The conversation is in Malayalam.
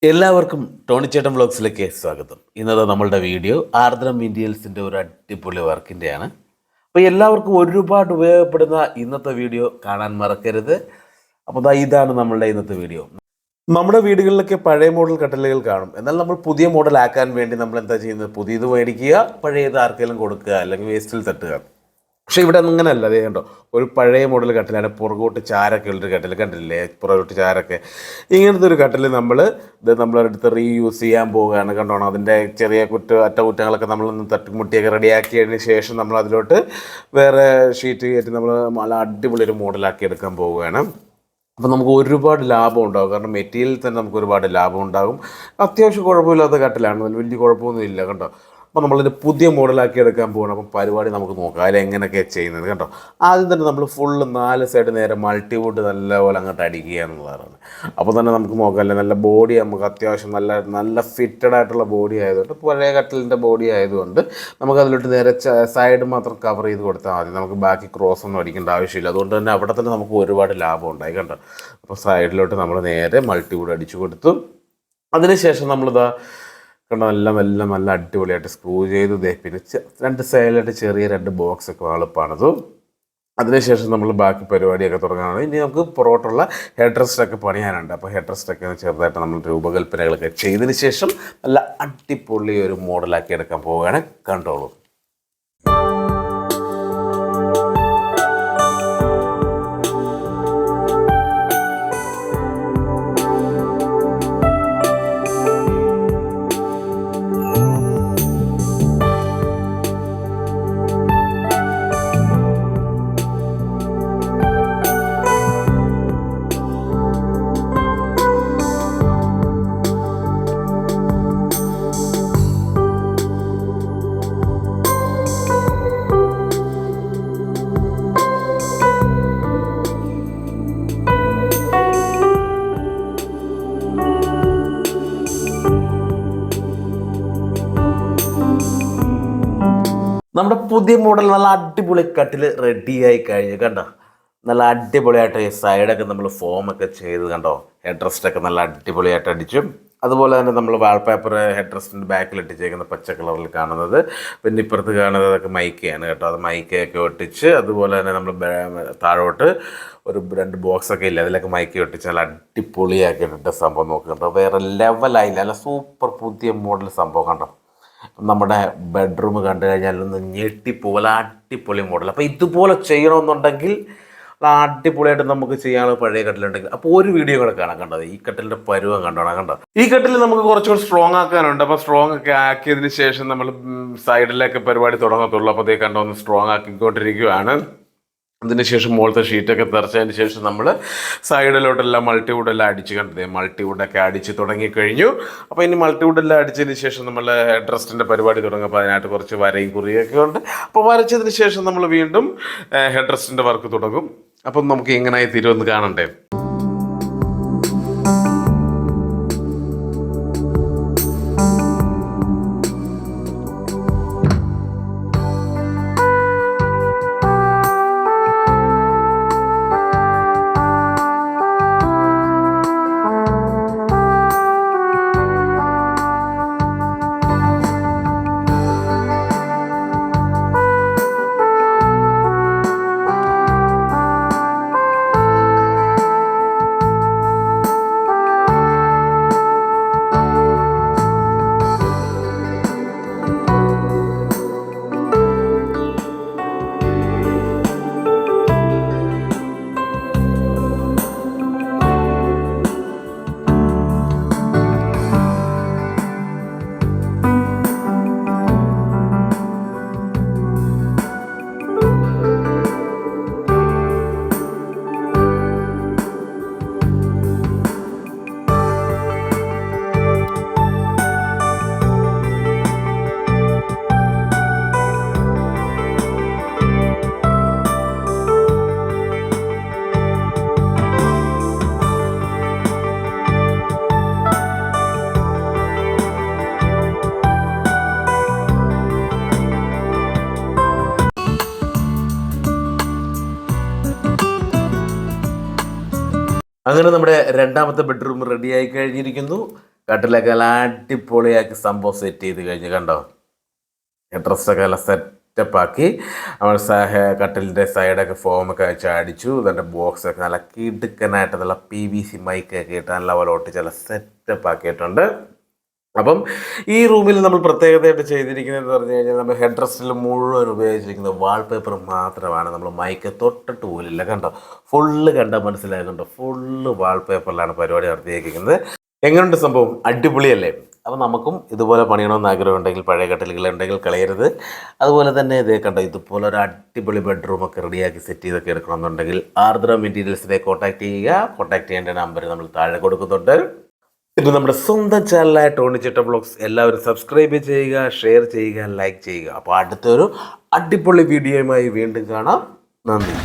എല്ലാവർക്കും ടോണിച്ചേട്ടൻ വ്ളോഗ്സിലേക്ക് സ്വാഗതം. ഇന്നത്തെ നമ്മളുടെ വീഡിയോ ആർദ്രം ഇന്റീരിയൽസിൻ്റെ ഒരു അടിപൊളി വർക്കിൻ്റെയാണ്. അപ്പോൾ എല്ലാവർക്കും ഒരുപാട് ഉപയോഗപ്പെടുന്ന ഇന്നത്തെ വീഡിയോ കാണാൻ മറക്കരുത്. അപ്പോൾ ഇതാണ് നമ്മളുടെ ഇന്നത്തെ വീഡിയോ. നമ്മുടെ വീടുകളിലൊക്കെ പഴയ മോഡൽ കട്ടിലുകൾ കാണും. എന്നാൽ നമ്മൾ പുതിയ മോഡൽ ആക്കാൻ വേണ്ടി നമ്മൾ എന്താ ചെയ്യുന്നത്? പുതിയത് മേടിക്കുക, പഴയത് ആർക്കെങ്കിലും കൊടുക്കുക, അല്ലെങ്കിൽ വേസ്റ്റിൽ തട്ടുക. പക്ഷെ ഇവിടെ അങ്ങനെയല്ല. അതേ കണ്ടോ, ഒരു പഴയ മോഡൽ കട്ടിലാണ്. പുറകോട്ട് ചാരൊക്കെ ഉള്ളൊരു കട്ടിൽ കണ്ടില്ലേ? പുറകോട്ട് ചാരൊക്കെ ഇങ്ങനത്തെ ഒരു കട്ടിൽ നമ്മളടുത്ത് റീയൂസ് ചെയ്യാൻ പോവുകയാണ്. കണ്ടോണം, അതിൻ്റെ ചെറിയ അറ്റകുറ്റങ്ങളൊക്കെ നമ്മളൊന്ന് തട്ടിമുട്ടിയൊക്കെ റെഡിയാക്കിയതിന് ശേഷം നമ്മൾ അതിലോട്ട് വേറെ ഷീറ്റ് കയറ്റി നമ്മൾ നല്ല അടിപൊളി ഒരു മോഡലാക്കി എടുക്കാൻ പോവുകയാണ്. അപ്പോൾ നമുക്ക് ഒരുപാട് ലാഭം ഉണ്ടാകും. കാരണം മെറ്റീരിയൽ തന്നെ നമുക്ക് ഒരുപാട് ലാഭം ഉണ്ടാകും. അത്യാവശ്യം കുഴപ്പമില്ലാത്ത കട്ടിലാണ്, വലിയ കുഴപ്പമൊന്നും ഇല്ല. കണ്ടോ, അപ്പോൾ നമ്മളിത് പുതിയ മോഡലാക്കി എടുക്കാൻ പോകണം. അപ്പം പരിപാടി നമുക്ക് നോക്കാം അതിലെങ്ങനെയൊക്കെയാണ് ചെയ്യുന്നത്. കേട്ടോ, ആദ്യം തന്നെ നമ്മൾ ഫുള്ള് 4 സൈഡ് നേരെ മൾട്ടിവുഡ് നല്ലപോലെ അങ്ങോട്ട് അടിക്കുക എന്നുള്ളതാണ്. അപ്പോൾ തന്നെ നമുക്ക് നോക്കാമല്ലേ, നല്ല ബോഡി നമുക്ക് അത്യാവശ്യം നല്ല ഫിറ്റഡ് ആയിട്ടുള്ള ബോഡി ആയതുകൊണ്ട്, പഴയ കട്ടിലിൻ്റെ ബോഡി ആയതുകൊണ്ട് നമുക്ക് അതിലോട്ട് നേരെ സൈഡ് മാത്രം കവർ ചെയ്ത് കൊടുത്താൽ മതി. നമുക്ക് ബാക്കി ക്രോസ് ഒന്നും അടിക്കേണ്ട ആവശ്യമില്ല. അതുകൊണ്ട് തന്നെ അവിടെ തന്നെ നമുക്ക് ഒരുപാട് ലാഭം ഉണ്ടായി. കണ്ടോ, അപ്പോൾ സൈഡിലോട്ട് നമ്മൾ നേരെ മൾട്ടിവുഡ് അടിച്ചു കൊടുത്തു. അതിനുശേഷം നമ്മളിതാ കണ്ടോ, നല്ല അടിപൊളിയായിട്ട് സ്ക്രൂ ചെയ്തു. പിന്നെ 2 സൈഡിലായിട്ട് ചെറിയ 2 ബോക്സൊക്കെ എളുപ്പമാണത്. അതിനുശേഷം നമ്മൾ ബാക്കി പരിപാടിയൊക്കെ തുടങ്ങാനാണ്. ഇനി നമുക്ക് പുറകോട്ടുള്ള ഹെഡ് റെസ്റ്റൊക്കെ പണിയാനുണ്ട്. അപ്പോൾ ഹെഡ് റെസ്റ്റൊക്കെ ചെറുതായിട്ട് നമ്മൾ രൂപകൽപ്പനകളൊക്കെ ചെയ്തതിന് ശേഷം നല്ല അടിപൊളി ഒരു മോഡലാക്കി എടുക്കാൻ പോവുകയാണ്. കണ്ടോളൂ. നമ്മുടെ പുതിയ മോഡൽ നല്ല അടിപൊളി കട്ടിൽ റെഡിയായി കഴിഞ്ഞു. കണ്ടോ, നല്ല അടിപൊളിയായിട്ട് ഈ സൈഡൊക്കെ നമ്മൾ ഫോമൊക്കെ ചെയ്ത് കണ്ടോ, ഹെഡ് റെസ്റ്റൊക്കെ നല്ല അടിപൊളിയായിട്ട് അടിച്ചു. അതുപോലെ തന്നെ നമ്മൾ വാൾപേപ്പർ ഹെഡ് റെസ്റ്റിൻ്റെ ബാക്കിൽ ഇട്ടിച്ചേക്കുന്ന പച്ച കളറിൽ കാണുന്നത്. പിന്നെ ഇപ്പുറത്ത് കാണുന്നതൊക്കെ മൈക്കയാണ് കേട്ടോ. അത് മൈക്കയൊക്കെ ഒട്ടിച്ച്, അതുപോലെ തന്നെ നമ്മൾ താഴോട്ട് ഒരു 2 ബോക്സൊക്കെ ഇല്ല, അതിലൊക്കെ മൈക്ക ഒട്ടിച്ച് നല്ല അടിപൊളിയാക്കിയിട്ടിട്ട് സംഭവം നോക്കുന്നുണ്ടോ. വേറെ ലെവലായില്ല, നല്ല സൂപ്പർ പുതിയ മോഡൽ സംഭവം. കണ്ടോ, നമ്മുടെ ബെഡ്റൂം കണ്ടു കഴിഞ്ഞാൽ ഒന്ന് ഞെട്ടിപ്പോലെ അടിപൊളി മോഡൽ. അപ്പോൾ ഇതുപോലെ ചെയ്യണമെന്നുണ്ടെങ്കിൽ അടിപൊളിയായിട്ട് നമുക്ക് ചെയ്യാനുള്ള പഴയ കട്ടിലുണ്ടെങ്കിൽ അപ്പോൾ ഒരു വീഡിയോ കൂടെ കാണാൻ. കണ്ടത് ഈ കട്ടിലിൻ്റെ പരുവം കണ്ടോണം. കണ്ടോ, ഈ കട്ടിൽ നമുക്ക് കുറച്ചുകൂടി സ്ട്രോങ് ആക്കാനുണ്ട്. അപ്പോൾ സ്ട്രോങ് ഒക്കെ ആക്കിയതിന് ശേഷം നമ്മൾ സൈഡിലേക്ക് പരിപാടി തുടങ്ങത്തുള്ളൂ. അപ്പോൾ അതേ കണ്ടോ, ഒന്ന് സ്ട്രോങ് ആക്കിക്കൊണ്ടിരിക്കുകയാണ്. അതിനുശേഷം മുകളിലത്തെ ഷീറ്റൊക്കെ തെറിച്ചതിന് ശേഷം നമ്മൾ സൈഡിലോട്ടെല്ലാം മൾട്ടിവുഡെല്ലാം അടിച്ച് കണ്ടത് മൾട്ടിവുഡൊക്കെ അടിച്ച് തുടങ്ങിക്കഴിഞ്ഞു. അപ്പോൾ ഇനി മൾട്ടിവുഡെല്ലാം അടിച്ചതിന് ശേഷം നമ്മൾ ഹെഡ് റെസ്റ്റിൻ്റെ പരിപാടി തുടങ്ങും. അപ്പോൾ അതിനായിട്ട് കുറച്ച് വരയും കുറിയൊക്കെ ഉണ്ട്. അപ്പോൾ വരച്ചതിന് ശേഷം നമ്മൾ വീണ്ടും ഹെഡ് റെസ്റ്റിൻ്റെ വർക്ക് തുടങ്ങും. അപ്പം നമുക്ക് എങ്ങനെയായി തീരുമെന്ന് കാണണ്ടേ. അങ്ങനെ നമ്മുടെ രണ്ടാമത്തെ ബെഡ്റൂം റെഡിയായി കഴിഞ്ഞിരിക്കുന്നു. കട്ടിലൊക്കെ നല്ല അടിപൊളിയാക്കി സംഭവം സെറ്റ് ചെയ്ത് കഴിഞ്ഞ് കണ്ടോ. ഡ്രസ്സൊക്കെ നല്ല സെറ്റപ്പാക്കി നമ്മൾ കട്ടിലിൻ്റെ സൈഡൊക്കെ ഫോമൊക്കെ വെച്ച് അടിച്ചു. ഇതിൻ്റെ ബോക്സൊക്കെ നല്ല കിടുക്കനായിട്ട് നല്ല PVC മൈക്കൊക്കെ ഇട്ട് നല്ലപോലെ ഒട്ടിച്ച് നല്ല സെറ്റപ്പാക്കിയിട്ടുണ്ട്. അപ്പം ഈ റൂമിൽ നമ്മൾ പ്രത്യേകതയായിട്ട് ചെയ്തിരിക്കുന്നതെന്ന് പറഞ്ഞു കഴിഞ്ഞാൽ നമ്മൾ ഹെഡ് റെസ്റ്റിൽ മുഴുവൻ ഉപയോഗിച്ചിരിക്കുന്നത് വാൾപേപ്പർ മാത്രമാണ്. നമ്മൾ മൈക്ക് തൊട്ടിട്ട് പോലില്ല. കണ്ടോ, ഫുള്ള് കണ്ടാൽ മനസ്സിലാകുന്നുണ്ടോ, ഫുള്ള് വാൾപേപ്പറിലാണ് പരിപാടി നടത്തിയിരിക്കുന്നത്. എങ്ങനെയുണ്ട് സംഭവം? അടിപൊളിയല്ലേ? അപ്പോൾ നമുക്കും ഇതുപോലെ പണിയണമെന്ന് ആഗ്രഹമുണ്ടെങ്കിൽ, പഴയ കട്ടിലുകളുണ്ടെങ്കിൽ കളയരുത്. അതുപോലെ തന്നെ ഇതേ കണ്ടോ, ഇതുപോലെ ഒരു അടിപൊളി ബെഡ്റൂമൊക്കെ റെഡിയാക്കി സെറ്റ് ചെയ്തൊക്കെ എടുക്കണമെന്നുണ്ടെങ്കിൽ ആർദ്ര മെറ്റീരിയൽസിനെ കോൺടാക്ട് ചെയ്യുക. കോൺടാക്ട് ചെയ്യേണ്ട നമ്പർ നമ്മൾ താഴെ കൊടുക്കുന്നുണ്ട്. ഇത് നമ്മുടെ സ്വന്തം ചാനലായ ടോണിച്ചേട്ട വ്ളോഗ്സ്. എല്ലാവരും സബ്സ്ക്രൈബ് ചെയ്യുക, ഷെയർ ചെയ്യുക, ലൈക്ക് ചെയ്യുക. അപ്പോൾ അടുത്തൊരു അടിപൊളി വീഡിയോയുമായി വീണ്ടും കാണാം. നന്ദി.